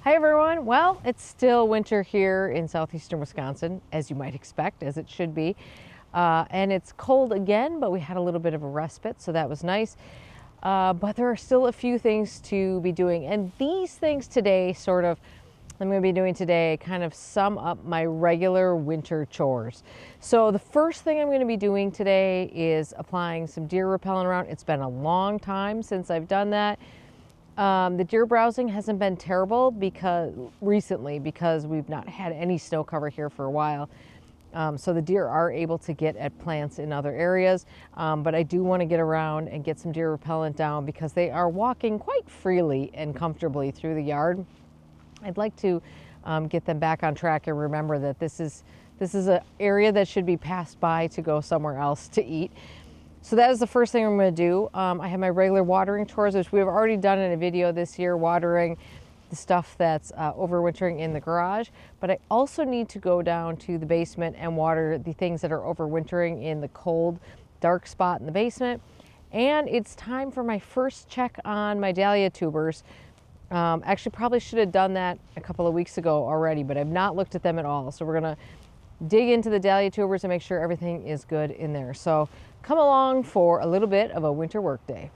Hi everyone. Well, it's still winter here in southeastern Wisconsin, as you might expect, as it should be. And it's cold again, but we had a little bit of a respite, so that was nice. But there are still a few things to be doing. And these things today I'm going to be doing today kind of sum up my regular winter chores. So the first thing I'm going to be doing today is applying some deer repellent around. It's been a long time since I've done that. The deer browsing hasn't been terrible recently because we've not had any snow cover here for a while. So the deer are able to get at plants in other areas, but I do want to get around and get some deer repellent down because they are walking quite freely and comfortably through the yard. I'd like to get them back on track and remember that this is an area that should be passed by to go somewhere else to eat. So that is the first thing I'm going to do. I have my regular watering chores, which we've already done in a video this year, watering the stuff that's overwintering in the garage. But I also need to go down to the basement and water the things that are overwintering in the cold, dark spot in the basement. And it's time for my first check on my dahlia tubers. Actually, probably should have done that a couple of weeks ago already, but I've not looked at them at all. So we're going to dig into the dahlia tubers and make sure everything is good in there. So come along for a little bit of a winter work day.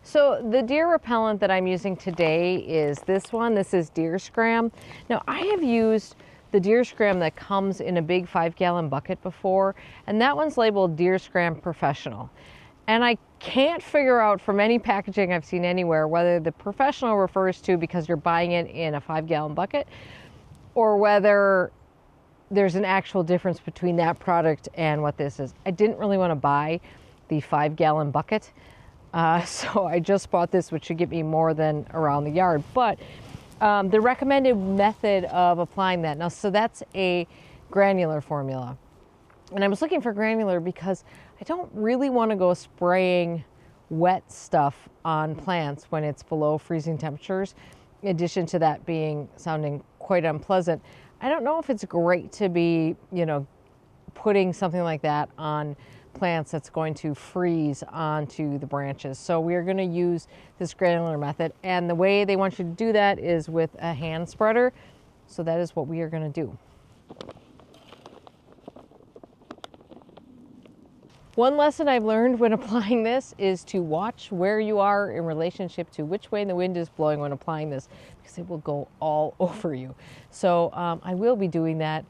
So the deer repellent that I'm using today is this one. This is deer scram. Now I have used the deer scram that comes in a big 5-gallon bucket before, and that one's labeled deer scram professional. And I can't figure out from any packaging I've seen anywhere whether the professional refers to because you're buying it in a 5-gallon bucket or whether there's an actual difference between that product and what this is. I didn't really want to buy the 5-gallon bucket. So I just bought this, which should get me more than around the yard. But the recommended method of applying that, now, so that's a granular formula. And I was looking for granular because I don't really want to go spraying wet stuff on plants when it's below freezing temperatures. In addition to that sounding quite unpleasant, I don't know if it's great to be, putting something like that on plants that's going to freeze onto the branches. So we're going to use this granular method, and the way they want you to do that is with a hand spreader. So that is what we are going to do. One lesson I've learned when applying this is to watch where you are in relationship to which way the wind is blowing when applying this, because it will go all over you. So I will be doing that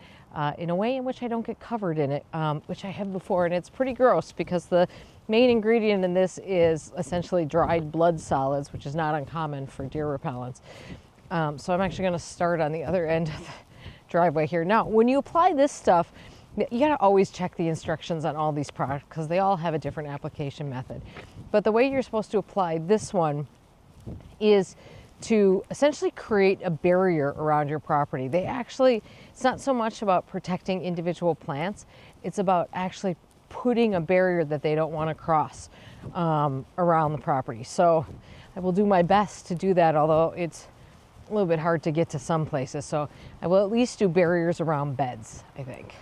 in a way in which I don't get covered in it, which I have before, and it's pretty gross because the main ingredient in this is essentially dried blood solids, which is not uncommon for deer repellents. So I'm actually going to start on the other end of the driveway here. Now, when you apply this stuff, you got to always check the instructions on all these products because they all have a different application method. But the way you're supposed to apply this one is to essentially create a barrier around your property. It's not so much about protecting individual plants, it's about actually putting a barrier that they don't want to cross around the property. So I will do my best to do that, although it's a little bit hard to get to some places. So I will at least do barriers around beds, I think.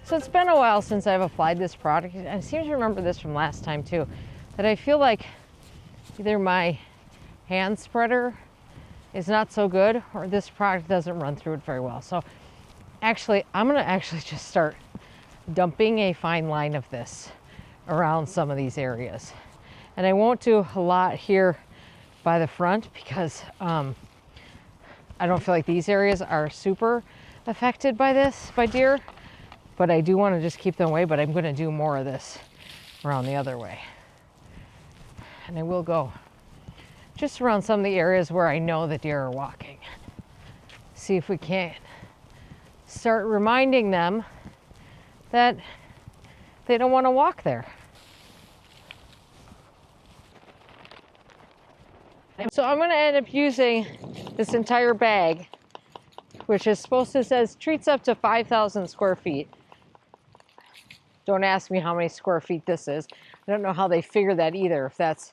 So it's been a while since I've applied this product, and I seem to remember this from last time too, that I feel like either my hand spreader is not so good or this product doesn't run through it very well. So actually, I'm gonna just start dumping a fine line of this around some of these areas. And I won't do a lot here by the front because I don't feel like these areas are super affected by deer. But I do want to just keep them away, but I'm going to do more of this around the other way. And I will go just around some of the areas where I know the deer are walking. See if we can't start reminding them that they don't want to walk there. So I'm going to end up using this entire bag, which is supposed to says treats up to 5,000 square feet. Don't ask me how many square feet this is. I don't know how they figure that either. If that's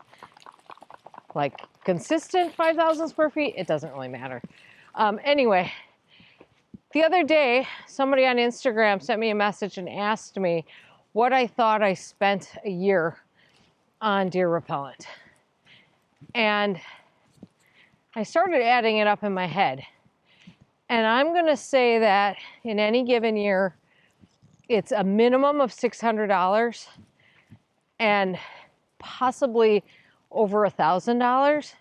like consistent 5,000 square feet, it doesn't really matter. Anyway, the other day, somebody on Instagram sent me a message and asked me what I thought I spent a year on deer repellent. And I started adding it up in my head. And I'm going to say that in any given year, it's a minimum of $600 and possibly over $1,000.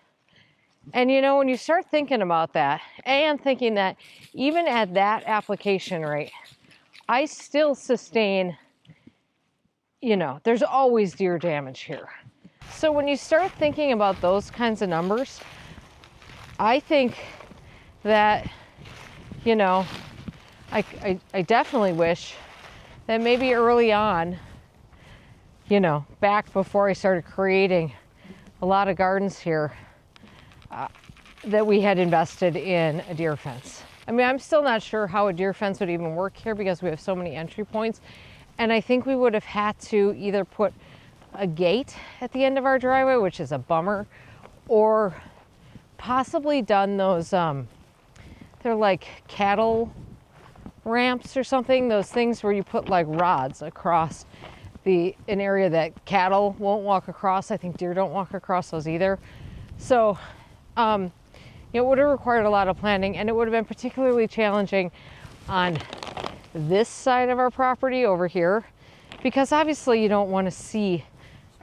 And you know, when you start thinking about that and thinking that even at that application rate, I still sustain, you know, there's always deer damage here. So when you start thinking about those kinds of numbers, I think that, you know, I definitely wish that maybe early on, you know, back before I started creating a lot of gardens here, that we had invested in a deer fence. I mean, I'm still not sure how a deer fence would even work here because we have so many entry points. And I think we would have had to either put a gate at the end of our driveway, which is a bummer, or possibly done those, they're like cattle ramps or something, those things where you put like rods across an area that cattle won't walk across. I think deer don't walk across those either. So, it would have required a lot of planning, and it would have been particularly challenging on this side of our property over here, because obviously you don't want to see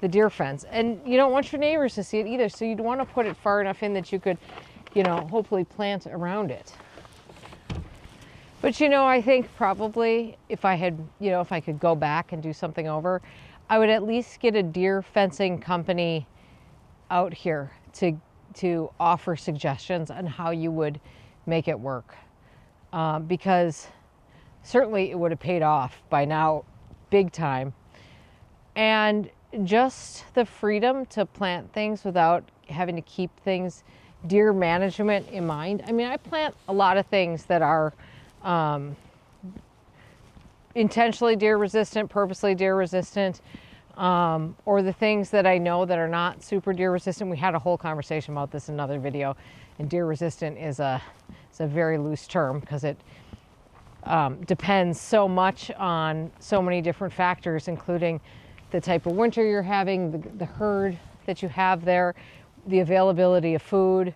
the deer fence and you don't want your neighbors to see it either. So you'd want to put it far enough in that you could, you know, hopefully plant around it. But, you know, I think probably if I had, you know, if I could go back and do something over, I would at least get a deer fencing company out here to offer suggestions on how you would make it work. Because certainly it would have paid off by now big time. And just the freedom to plant things without having to keep things, deer management in mind. I mean, I plant a lot of things that are intentionally deer resistant, purposely deer resistant, or the things that I know that are not super deer resistant. We had a whole conversation about this in another video, and deer resistant is a very loose term because it depends so much on so many different factors, including the type of winter you're having, the herd that you have there, the availability of food,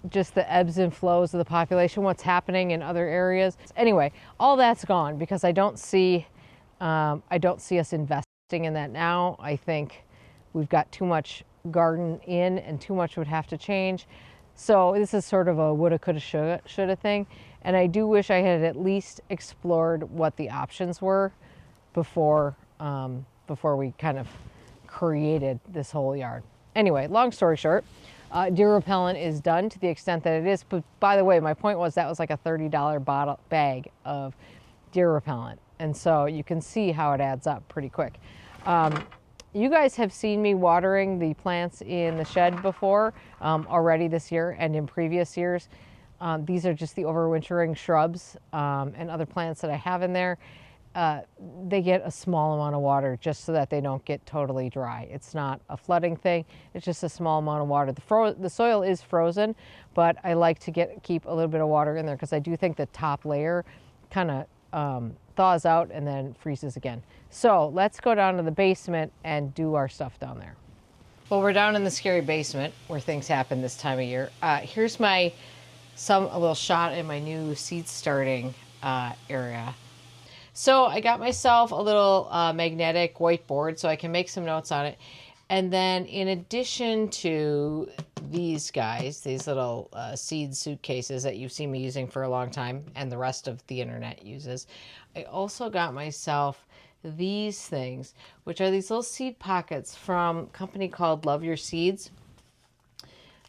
just the ebbs and flows of the population, what's happening in other areas. Anyway, all that's gone because I don't see us investing in that now. I think we've got too much garden in and too much would have to change. So this is sort of a woulda, coulda, shoulda thing. And I do wish I had at least explored what the options were before we kind of created this whole yard. Anyway, long story short, deer repellent is done to the extent that it is. But by the way, my point was that was like a $30 bag of deer repellent. And so you can see how it adds up pretty quick. You guys have seen me watering the plants in the shed before already this year and in previous years. These are just the overwintering shrubs and other plants that I have in there. They get a small amount of water just so that they don't get totally dry. It's not a flooding thing. It's just a small amount of water. The soil is frozen, but I like to keep a little bit of water in there because I do think the top layer kind of thaws out and then freezes again. So let's go down to the basement and do our stuff down there. Well, we're down in the scary basement where things happen this time of year. Here's a little shot in my new seed starting area. So I got myself a little magnetic whiteboard so I can make some notes on it. And then in addition to these guys, these little seed suitcases that you've seen me using for a long time and the rest of the internet uses, I also got myself these things, which are these little seed pockets from a company called Love Your Seeds.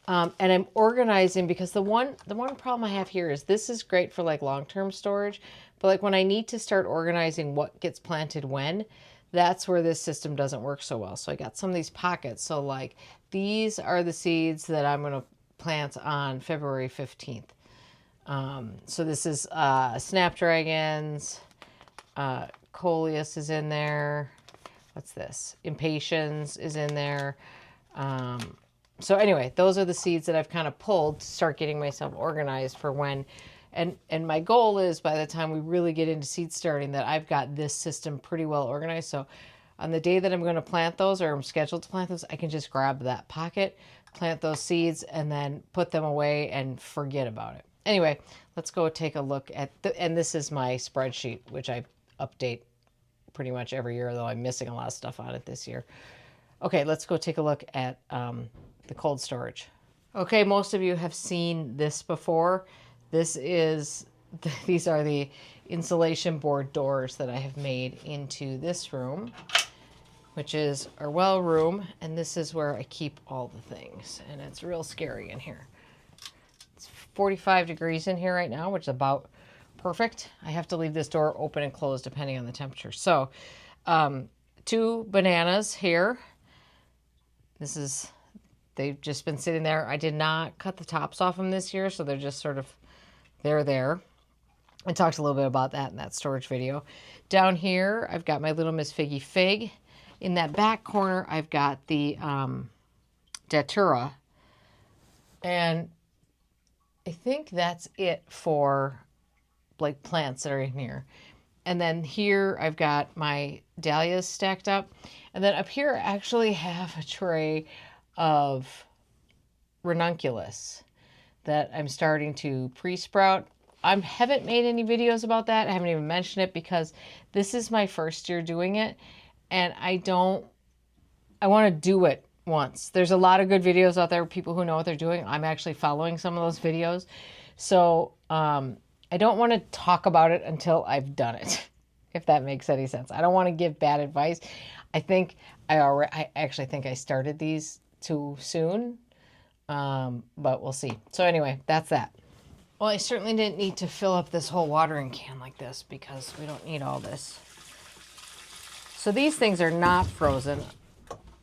And I'm organizing because the one problem I have here is this is great for like long-term storage, but like when I need to start organizing what gets planted when, that's where this system doesn't work so well. So I got some of these pockets. So like these are the seeds that I'm going to plant on February 15th. So this is snapdragons, coleus is in there. What's this? Impatiens is in there. So anyway, those are the seeds that I've kind of pulled to start getting myself organized for when, and my goal is by the time we really get into seed starting that I've got this system pretty well organized. So on the day that I'm going to plant those, or I'm scheduled to plant those, I can just grab that pocket, plant those seeds, and then put them away and forget about it. Anyway, let's go take a look at and this is my spreadsheet, which I update pretty much every year, though I'm missing a lot of stuff on it this year. Okay, let's go take a look at the cold storage. Okay, most of you have seen this before. These are the insulation board doors that I have made into this room, which is our well room, and this is where I keep all the things, and it's real scary in here. It's 45 degrees in here right now, which is about perfect. I have to leave this door open and closed depending on the temperature. So 2 bananas here. They've just been sitting there. I did not cut the tops off them this year, so they're just sort of, they're there. I talked a little bit about that in that storage video. Down here, I've got my Little Miss Figgy Fig. In that back corner, I've got the Datura. And I think that's it for like plants that are in here. And then here I've got my dahlias stacked up. And then up here I actually have a tray of ranunculus that I'm starting to pre-sprout. I haven't made any videos about that. I haven't even mentioned it because this is my first year doing it. And I want to do it once. There's a lot of good videos out there, people who know what they're doing. I'm actually following some of those videos. So I don't want to talk about it until I've done it, if that makes any sense. I don't want to give bad advice. I actually think I started these too soon, but we'll see. So anyway, that's that. Well, I certainly didn't need to fill up this whole watering can like this because we don't need all this. So these things are not frozen,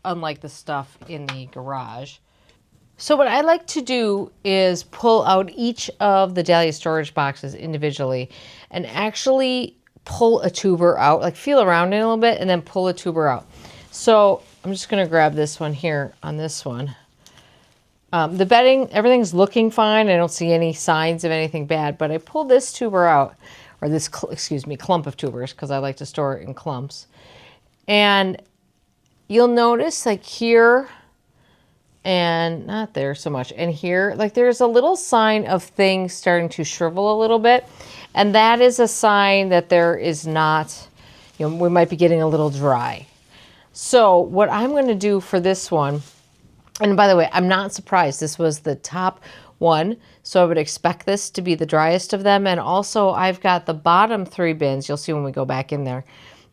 unlike the stuff in the garage. So what I like to do is pull out each of the dahlia storage boxes individually and actually pull a tuber out, like feel around it a little bit and then pull a tuber out. So I'm just going to grab this one here on this one. The bedding, everything's looking fine. I don't see any signs of anything bad, but I pulled this tuber out, or this, clump of tubers, because I like to store it in clumps. And you'll notice like here, and not there so much, and here, like there's a little sign of things starting to shrivel a little bit. And that is a sign that there is not, we might be getting a little dry. So what I'm going to do for this one, and by the way, I'm not surprised. This was the top one, so I would expect this to be the driest of them. And also I've got the bottom 3 bins. You'll see when we go back in there.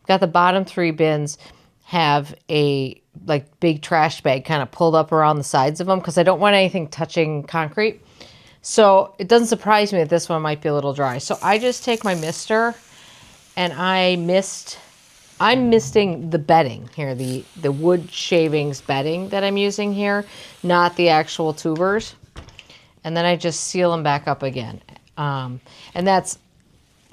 I've got the bottom 3 bins have a like big trash bag kind of pulled up around the sides of them because I don't want anything touching concrete. So it doesn't surprise me that this one might be a little dry. So I just take my mister and I'm misting the bedding here, the wood shavings bedding that I'm using here, not the actual tubers. And then I just seal them back up again. And that's,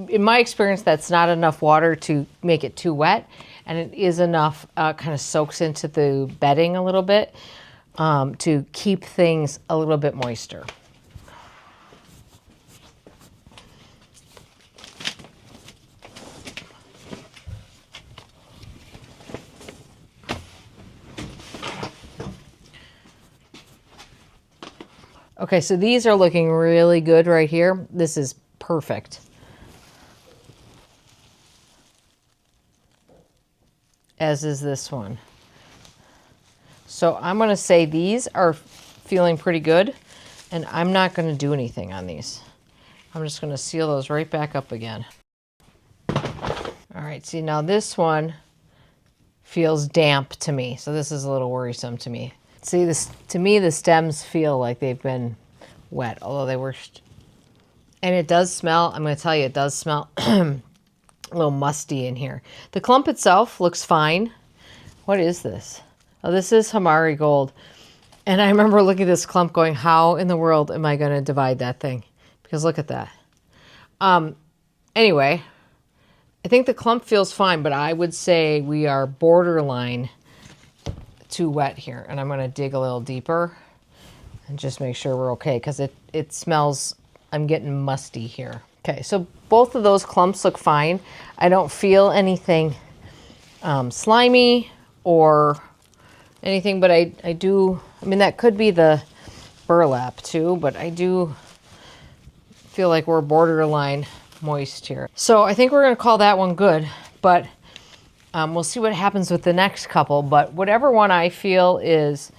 in my experience, that's not enough water to make it too wet. And it is enough, kind of soaks into the bedding a little bit to keep things a little bit moister. Okay, so these are looking really good right here. This is perfect. As is this one. So I'm going to say these are feeling pretty good, and I'm not going to do anything on these. I'm just going to seal those right back up again. All right, see now this one feels damp to me, so this is a little worrisome to me. See, this, to me, the stems feel like they've been wet, although they were, and it does smell, I'm going to tell you, it does smell a little musty in here. The clump itself looks fine. What is this? Oh, this is Hamari Gold. And I remember looking at this clump going, how in the world am I going to divide that thing? Because look at that. Anyway, I think the clump feels fine, but I would say we are borderline too wet here. And I'm going to dig a little deeper and just make sure we're okay, because it smells, I'm getting musty here. Okay, so both of those clumps look fine. I don't feel anything slimy or anything, but I do, I mean, that could be the burlap too, but I do feel like we're borderline moist here. So I think we're going to call that one good, but we'll see what happens with the next couple. But whatever one I feel is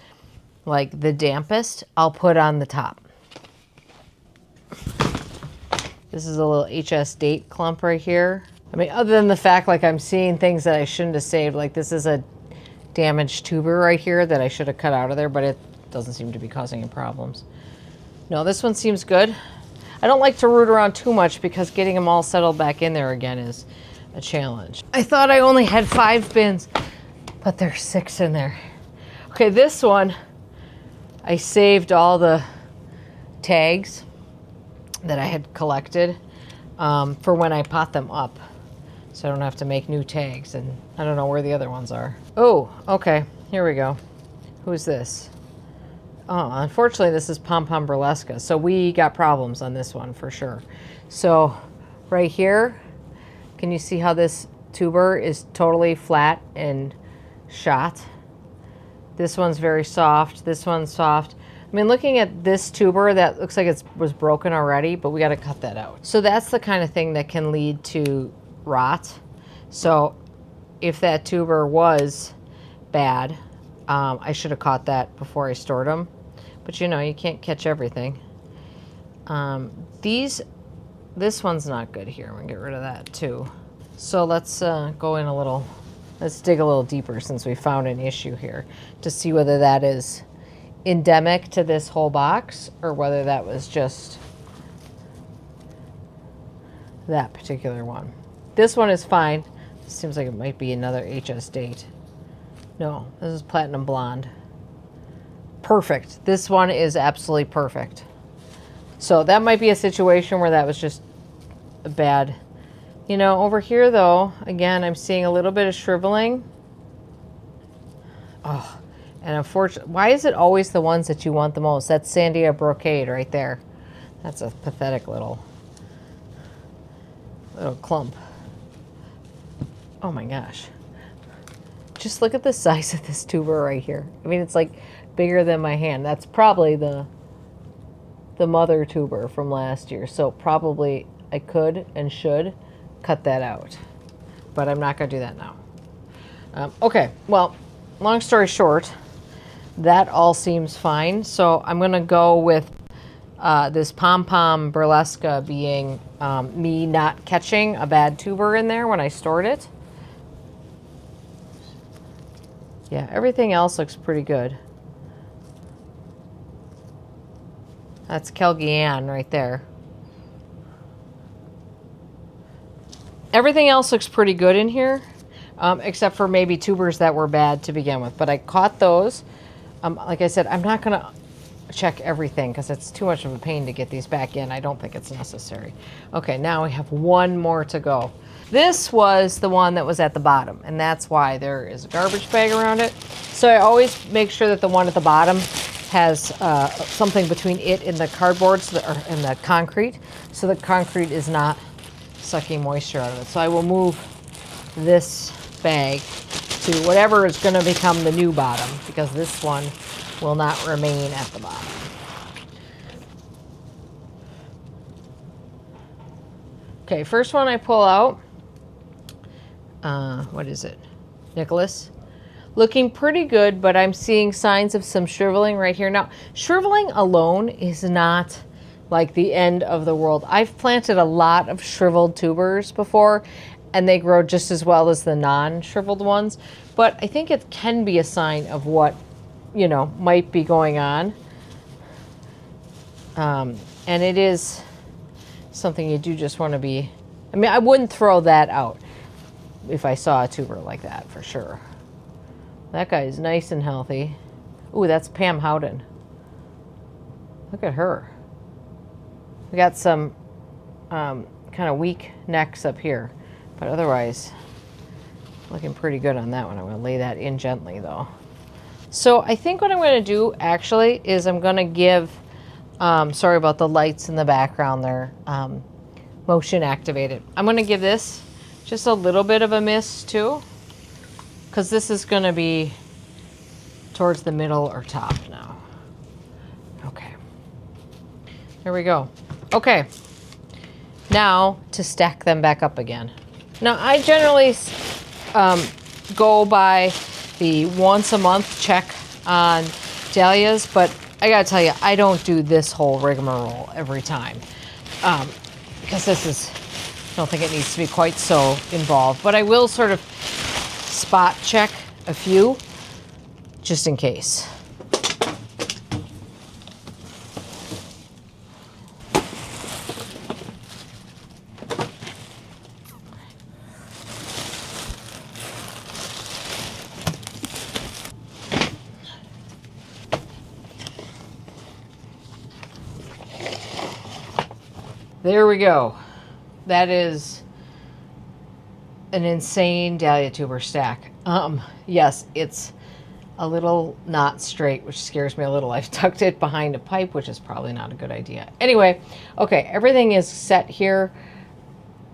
like the dampest, I'll put on the top. This is a little HS date clump right here. I mean, other than the fact like I'm seeing things that I shouldn't have saved, like this is a damaged tuber right here that I should have cut out of there, but it doesn't seem to be causing any problems. No, this one seems good. I don't like to root around too much because getting them all settled back in there again is a challenge. I thought I only had 5 bins, but there's 6 in there. Okay, this one, I saved all the tags that I had collected for when I pot them up, so I don't have to make new tags, and I don't know where the other ones are. Oh, okay, here we go. Who's this? Oh, unfortunately, this is Pom Pom Burlesca, so we got problems on this one for sure. So right here, can you see how this tuber is totally flat and shot? This one's very soft. This one's soft. I mean, looking at this tuber, that looks like it was broken already, but we got to cut that out. So that's the kind of thing that can lead to rot. So if that tuber was bad, I should have caught that before I stored them. But you know, you can't catch everything. This one's not good here. I'm gonna get rid of that too. So let's go in a little, let's dig a little deeper since we found an issue here to see whether that is endemic to this whole box or whether that was just that particular one. This one is fine. Seems like it might be another HS date. No, this is Platinum Blonde. Perfect. This one is absolutely perfect. So that might be a situation where that was just a bad, you know, over here though, again, I'm seeing a little bit of shriveling. Oh, and unfortunately, why is it always the ones that you want the most? That's Sandia Brocade right there. That's a pathetic little clump. Oh my gosh. Just look at the size of this tuber right here. I mean, it's like bigger than my hand. That's probably the mother tuber from last year. So probably I could and should cut that out, but I'm not gonna do that now. Okay, well, long story short, that all seems fine. So I'm gonna go with this Pom Pom Burlesca being me not catching a bad tuber in there when I stored it. Yeah, everything else looks pretty good. That's Kelgian right there. Everything else looks pretty good in here, except for maybe tubers that were bad to begin with. But I caught those. Like I said, I'm not going to check everything because it's too much of a pain to get these back in. I don't think it's necessary. Okay, now we have one more to go. This was the one that was at the bottom, and that's why there is a garbage bag around it. So I always make sure that the one at the bottom has something between it and the cardboard, and the concrete, so the concrete is not sucking moisture out of it. So I will move this bag to whatever is going to become the new bottom, because this one will not remain at the bottom. Okay, first one I pull out. What is it? Nicholas. Looking pretty good, but I'm seeing signs of some shriveling right here. Now, shriveling alone is not like the end of the world. I've planted a lot of shriveled tubers before, and they grow just as well as the non-shriveled ones. But I think it can be a sign of what you know, might be going on. And it is something you do just want to be, I mean, I wouldn't throw that out if I saw a tuber like that, for sure. That guy is nice and healthy. Ooh, that's Pam Howden. Look at her. We got some kind of weak necks up here, but otherwise looking pretty good on that one. I'm going to lay that in gently though. So I think what I'm going to do actually is I'm going to give, sorry about the lights in the background there, motion activated. I'm going to give this just a little bit of a mist too, because this is going to be towards the middle or top now. Okay. There we go. Okay. Now to stack them back up again. Now I generally go by the once a month check on dahlias, but I gotta tell you, I don't do this whole rigmarole every time because this is, I don't think it needs to be quite so involved, but I will sort of spot check a few just in case. There we go. That is an insane dahlia tuber stack. Yes, it's a little not straight, which scares me a little. I've tucked it behind a pipe, which is probably not a good idea. Anyway, okay, everything is set here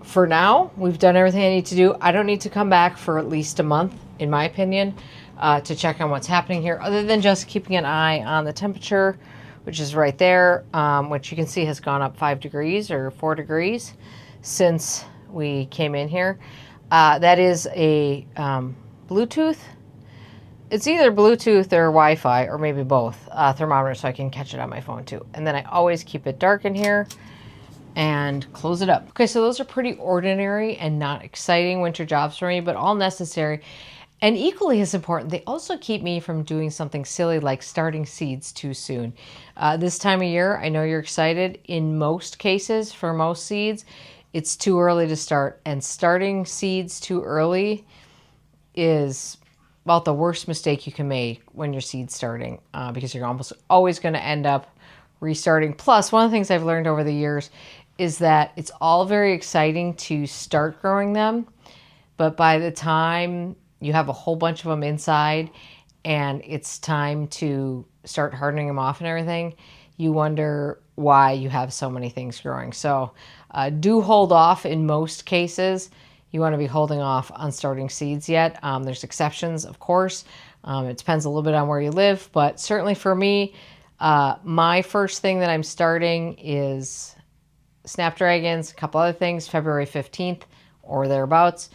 for now. We've done everything I need to do. I don't need to come back for at least a month, in my opinion, to check on what's happening here, other than just keeping an eye on the temperature, which is right there, which you can see has gone up 5 degrees or 4 degrees since we came in here. That is a Bluetooth. It's either Bluetooth or Wi-Fi, or maybe both, thermometer, so I can catch it on my phone too. And then I always keep it dark in here and close it up. Okay, so those are pretty ordinary and not exciting winter jobs for me, but all necessary. And equally as important, they also keep me from doing something silly like starting seeds too soon. This time of year, I know you're excited. In most cases, for most seeds, it's too early to start. And starting seeds too early is about the worst mistake you can make when you're seed starting, because you're almost always going to end up restarting. Plus, one of the things I've learned over the years is that it's all very exciting to start growing them, but by the time you have a whole bunch of them inside and it's time to start hardening them off and everything, you wonder why you have so many things growing. So do hold off in most cases. You want to be holding off on starting seeds yet. There's exceptions, of course. It depends a little bit on where you live, but certainly for me, my first thing that I'm starting is snapdragons, a couple other things, February 15th or thereabouts.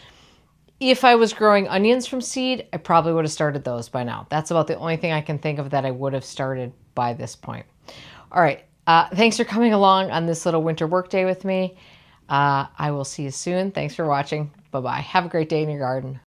If I was growing onions from seed, I probably would have started those by now. That's about the only thing I can think of that I would have started by this point. All right. Thanks for coming along on this little winter workday with me. I will see you soon. Thanks for watching. Bye-bye. Have a great day in your garden.